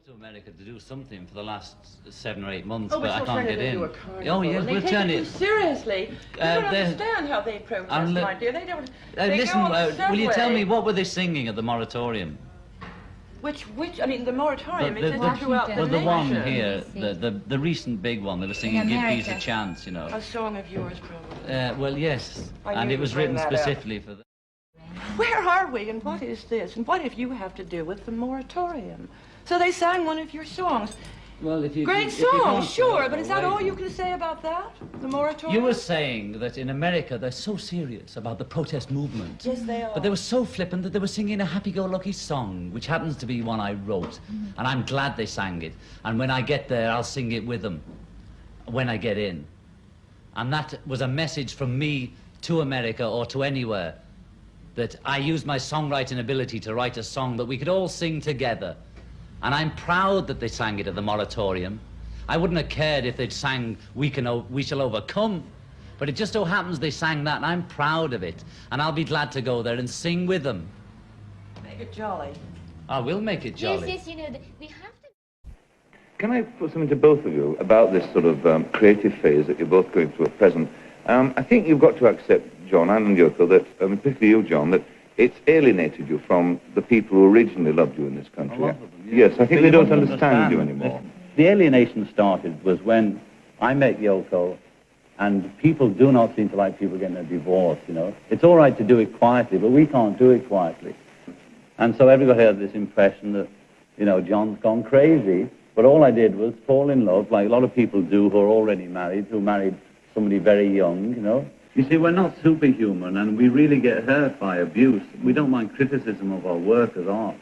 to America to do something for the last 7 or 8 months, but I can't get in. Oh yes, we'll turn it. Seriously, you don't understand how they protest, my dear. They don't. Listen, will you tell me what were they singing at the moratorium? Which? I mean, the moratorium. It's throughout the nation. The one here, the recent big one. They were singing "Give Peace a Chance," you know. A song of yours, probably. Well, yes, and it was written specifically for them. Where are we, and what is this, and what have you have to do with the moratorium? So they sang one of your songs. Well, if you great song, sure, but is that all you can say about that? The moratorium? You were saying that in America they're so serious about the protest movement. Yes, they are. But they were so flippant that they were singing a happy-go-lucky song, which happens to be one I wrote. And I'm glad they sang it. And when I get there, I'll sing it with them when I get in. And that was a message from me to America or to anywhere, that I used my songwriting ability to write a song that we could all sing together. And I'm proud that they sang it at the moratorium. I wouldn't have cared if they'd sang We Shall Overcome, but it just so happens they sang that, and I'm proud of it. And I'll be glad to go there and sing with them. Make it jolly. I will make it jolly. Yes, you know, we have to... Can I put something to both of you about this sort of creative phase that you're both going through at present? I think you've got to accept, John and Yoko, that, particularly you, John, that it's alienated you from the people who originally loved you in this country. A lot of them, yes. Yes, I think they don't understand you anymore. The alienation started was when I met Yoko, and people do not seem to like people getting a divorce, you know. It's all right to do it quietly, but we can't do it quietly. And so everybody had this impression that, you know, John's gone crazy. But all I did was fall in love, like a lot of people do who are already married, who married somebody very young, you know. You see, we're not superhuman, and we really get hurt by abuse. We don't mind criticism of our work as art.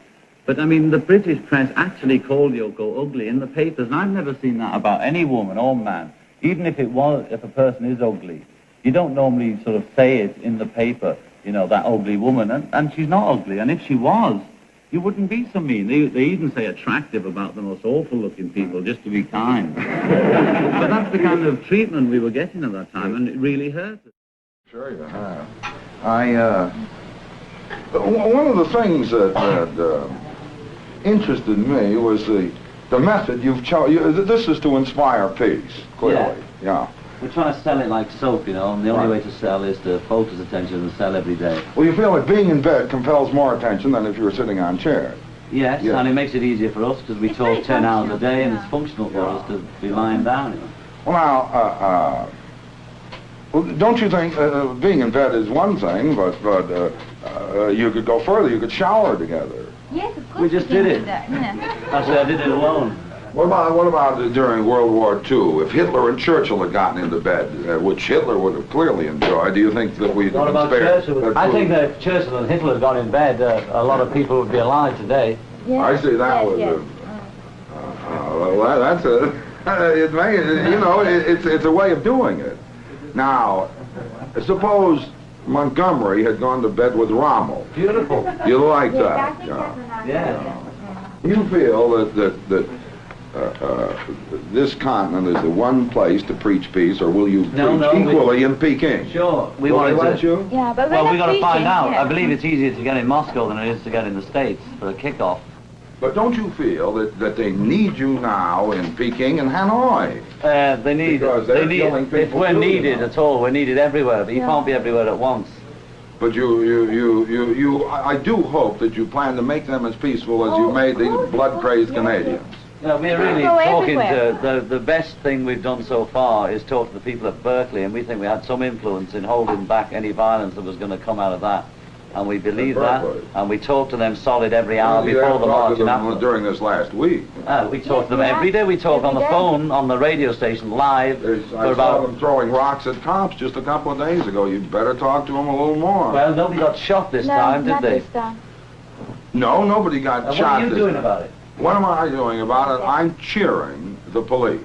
But, I mean, the British press actually called Yoko ugly in the papers, and I've never seen that about any woman or man. Even if a person is ugly, you don't normally sort of say it in the paper, you know, that ugly woman, and she's not ugly, and if she was, you wouldn't be so mean. They even say attractive about the most awful-looking people, just to be kind. But that's the kind of treatment we were getting at that time, and it really hurt us. Sure you have. One of the things that interested me was the method you've chosen. This is to inspire peace, clearly. Yeah. We're trying to sell it like soap, you know, and the only way to sell is to focus attention and sell every day. Well, you feel like being in bed compels more attention than if you were sitting on chairs. Yes, and it makes it easier for us because we talk 10 hours a day, and it's functional for us to be lying down, you know. Well, now, don't you think being in bed is one thing, but you could go further. You could shower together. Yes, of course. We just did it. Actually, I did it alone. What about during World War II? If Hitler and Churchill had gotten into bed, which Hitler would have clearly enjoyed, do you think that we'd have been spared? Churchill? I think that if Churchill and Hitler had gone in bed, a lot of people would be alive today. Yes, I see that was well, that's a, it may, you know, it's a way of doing it. Now, suppose Montgomery had gone to bed with Rommel. Beautiful. You like that? Yeah. You feel that this continent is the one place to preach peace, or will you preach equally in Peking? Sure. We want to. Yeah, but well, we've got to find out. Yeah. I believe it's easier to get in Moscow than it is to get in the States for a kickoff. But don't you feel that they need you now in Peking and Hanoi? They need. If we're needed at all, we're needed everywhere. But you can't be everywhere at once. But I do hope that you plan to make them as peaceful as you made these blood-crazed Canadians. Yeah, we're really talking to the best thing we've done so far is talk to the people at Berkeley, and we think we had some influence in holding back any violence that was going to come out of that. And we believe that, and we talk to them solid every hour before the march and after. During this last week. We talk to them every day. We talk on the phone, on the radio station, live. I saw them throwing rocks at cops just a couple of days ago. You'd better talk to them a little more. Well, nobody got shot this time, did they? No, nobody got shot this time. What are you doing about it? What am I doing about it? I'm cheering the police.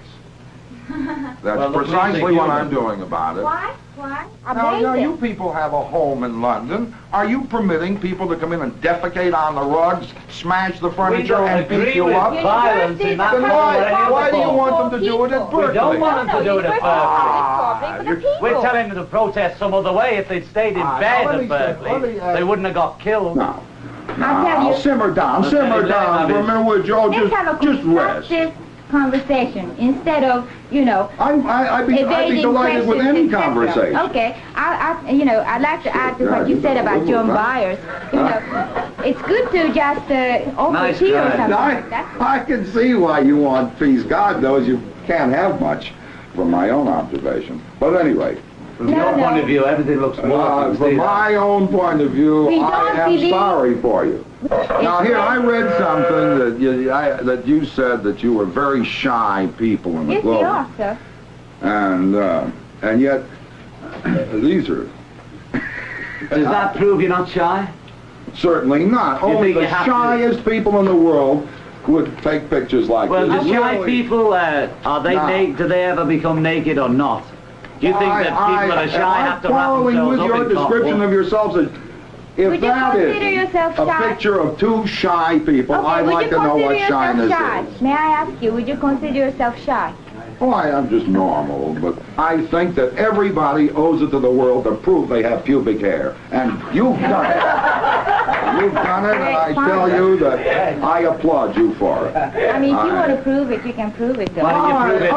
That's precisely what I'm doing about it. Why? Now, you people have a home in London. Are you permitting people to come in and defecate on the rugs, smash the furniture, and beat you up? Violence in that why do you want them to do it at Berkeley? We don't want them to do it at Berkeley. We're telling them to protest some other way. If they'd stayed in bed at Berkeley, they wouldn't have got killed. Now, I'll tell you. Simmer down, simmer down for a minute, would you? Oh, Let's have a just rest. constructive conversation instead of, you know, I'd be delighted with any conversation. Okay, I'd like to add to what you said about John Byers. You know, it's good to just offer tea or something. I can see why you want peace. God knows you can't have much from my own observation. But anyway. From your point of view, everything looks more... From my own point of view, I am sorry for you. Now here, I read something that you said that you were very shy people in the globe. Yes, you are, sir. And yet, these are... Does that prove you're not shy? Certainly not. Only the shyest people in the world would take pictures like this. Well, the shy people, are they naked? Do they ever become naked or not? Do you think that people that are shy have to wrap themselves with your description of yourselves as if that is a picture of two shy people, I'd like to know what shyness is. May I ask you, would you consider yourself shy? Oh, I'm just normal, but I think that everybody owes it to the world to prove they have pubic hair. And you've done it. You've done it, and I tell you that I applaud you for it. I mean, if you want to prove it, you can prove it, though. Why don't you prove it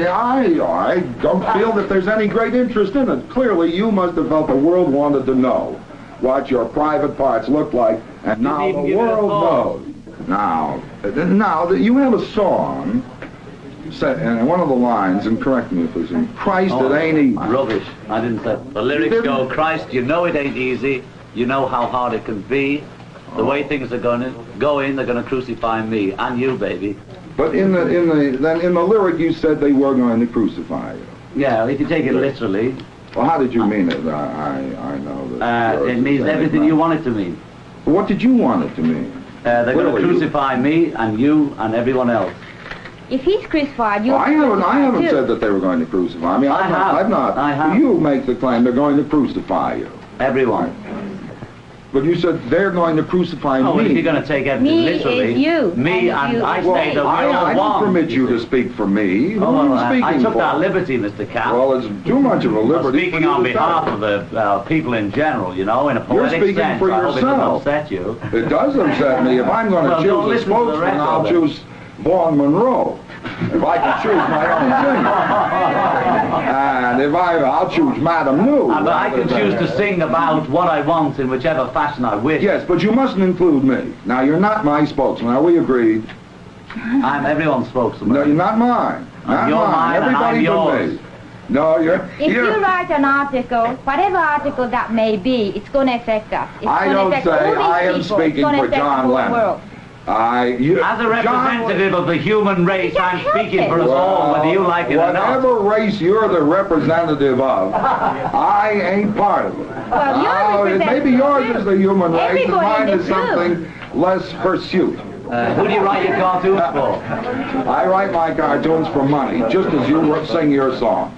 now? I don't feel that there's any great interest in it. Clearly, you must have felt the world wanted to know what your private parts look like, and now the world knows. Now that you have a song, and one of the lines, and correct me if it's in Christ, it ain't easy. Rubbish. I didn't say. The lyrics go, Christ, you know it ain't easy. You know how hard it can be. The way things are going to go in, they're going to crucify me and you, baby. But in the lyric, you said they were going to crucify you. Yeah, if you take it literally. Well, how did you mean it? I know that. It means everything you want it to mean. What did you want it to mean? They're going to crucify me and you and everyone else. If he's crucified, you're I haven't said that they were going to crucify me. I've not. You make the claim they're going to crucify you. Everyone. But you said they're going to crucify me. Oh, well, if you're going to take everything literally. Me and I say that we're I don't permit you to speak for me. Who are you speaking I took for? that liberty, Mr. Cap. Well, it's too much of a liberty. Speaking on behalf of the people in general, you know, in a poetic You're speaking sense. for I hope it doesn't yourself. upset you. It does upset me. If I'm going to choose a spokesman, I'll choose Vaughn Monroe. If I can choose my own singer. And if I'll choose Madame New. But I can choose to sing about what I want in whichever fashion I wish. Yes, but you mustn't include me. Now, you're not my spokesman. Are we agreed? I'm everyone's spokesman. No, you're not mine. Not you're mine, Everybody and I'm but yours. me. No, If you write an article, whatever article that may be, it's going to affect us. I don't say I am speaking for John Lennon. As a representative of the human race, I'm speaking for us all, whether you like it or not. Whatever race you're the representative of, I ain't part of it. Well, maybe yours is the human race, and mine is something less pursuit. Who do you write your cartoons for? I write my cartoons for money, just as you sing your songs.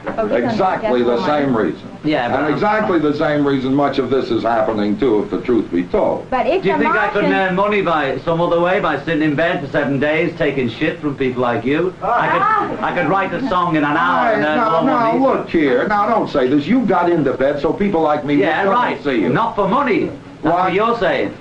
Exactly the same reason. Yeah, and exactly the same reason much of this is happening too, if the truth be told. But if do you think I could earn money by some other way, by sitting in bed for 7 days, taking shit from people like you? I could write a song in an hour and earn more money. Now, look here. Now, don't say this. You got into bed so people like me will see you. Not for money. That's what you're saying.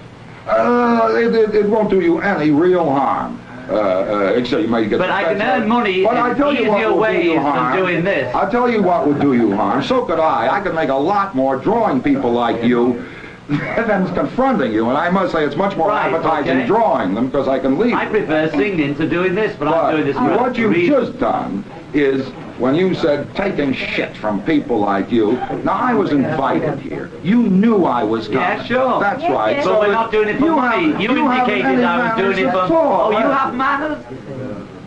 It won't do you any real harm. Except you may get. But I can earn money in easier ways than doing this. I'll tell you what would do you harm. So could I. I could make a lot more drawing people like you than confronting you. And I must say it's much more appetizing drawing them because I can leave. I prefer singing to doing this, but I'm doing this for what you've just done is when you said taking shit from people like you. Now, I was invited here. You knew I was coming. Yeah, sure. That's right. But we're not doing it for money. You indicated I was doing it for... Oh, you have manners?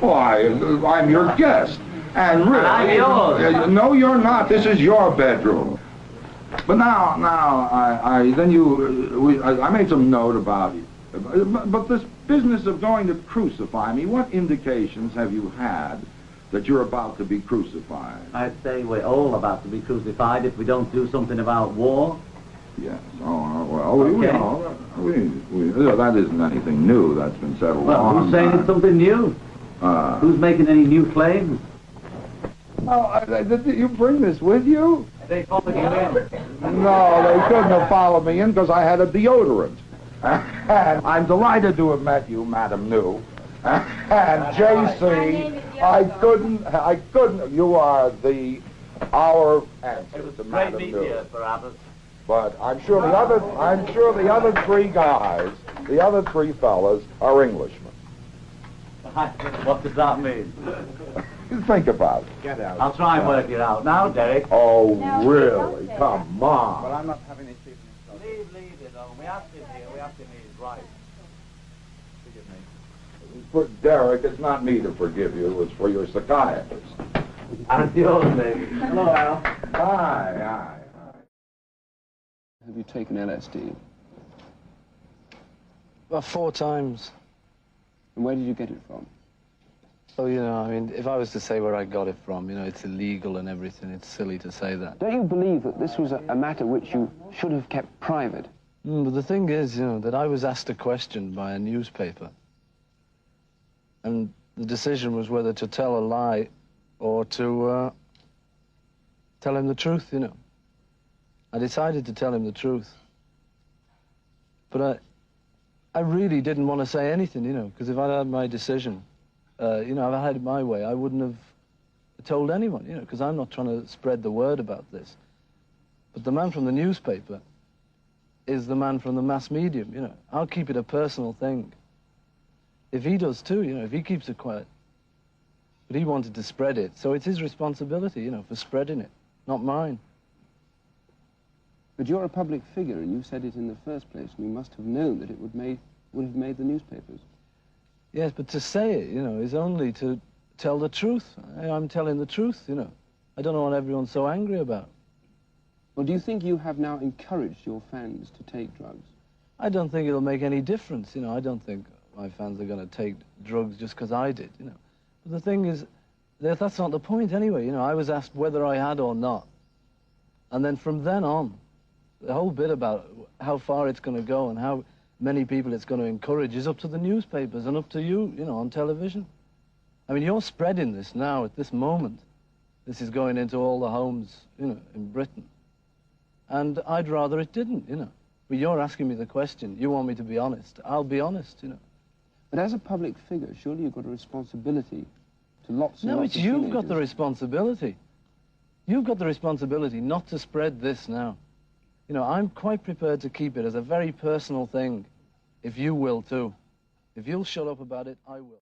Why, I'm your guest. And really... And I'm yours. No, you're not. This is your bedroom. But now, I made some note about you. But this business of going to crucify me, what indications have you had that you're about to be crucified? I'd say we're all about to be crucified if we don't do something about war. Yes. Oh, well, that isn't anything new. That's been said a long time. Well, who's saying it's something new? Who's making any new claims? Oh, did you bring this with you? They followed you in. No, they couldn't have followed me in because I had a deodorant. And I'm delighted to have met you, Madam New. And JC, I couldn't, you are our answer to Madam New. But I'm sure the other three guys, the other three fellas, are Englishmen. What does that mean? Think about it. Get out. I'll try and work it out. Now, Derek. Oh, really? Come on. But I'm not having any treatment. Leave it on. We have to hear. We have to hear his right. Forgive me. For Derek, it's not me to forgive you. It's for your psychiatrist. And yours, maybe. Hello, Al. Hi. Have you taken LSD? About 4 times. And where did you get it from? Oh, you know, I mean, if I was to say where I got it from, you know, it's illegal and everything. It's silly to say that. Don't you believe that this was a matter which you should have kept private? But the thing is, you know, that I was asked a question by a newspaper. And the decision was whether to tell a lie or to tell him the truth, you know. I decided to tell him the truth. But I really didn't want to say anything, you know, because if I'd had my decision, you know, if I had it my way, I wouldn't have told anyone, you know, because I'm not trying to spread the word about this. But the man from the newspaper is the man from the mass medium, you know. I'll keep it a personal thing. If he does too, you know, if he keeps it quiet. But he wanted to spread it, so it's his responsibility, you know, for spreading it, not mine. But you're a public figure, and you said it in the first place, and you must have known that it would have made the newspapers. Yes, but to say it, you know, is only to tell the truth. I'm telling the truth, you know. I don't know what everyone's so angry about. Well, do you think you have now encouraged your fans to take drugs? I don't think it'll make any difference, you know. I don't think my fans are going to take drugs just because I did, you know. But the thing is, that's not the point anyway, you know. I was asked whether I had or not. And then from then on, the whole bit about how far it's going to go and how many people it's going to encourage is up to the newspapers and up to you, you know, on television. I mean, you're spreading this now at this moment. This is going into all the homes, you know, in Britain. And I'd rather it didn't, you know. But you're asking me the question. You want me to be honest. I'll be honest, you know. But as a public figure, surely you've got a responsibility to lots and No, lots it's of you've teenagers. got the responsibility. You've got the responsibility not to spread this now. You know, I'm quite prepared to keep it as a very personal thing, if you will too. If you'll shut up about it, I will.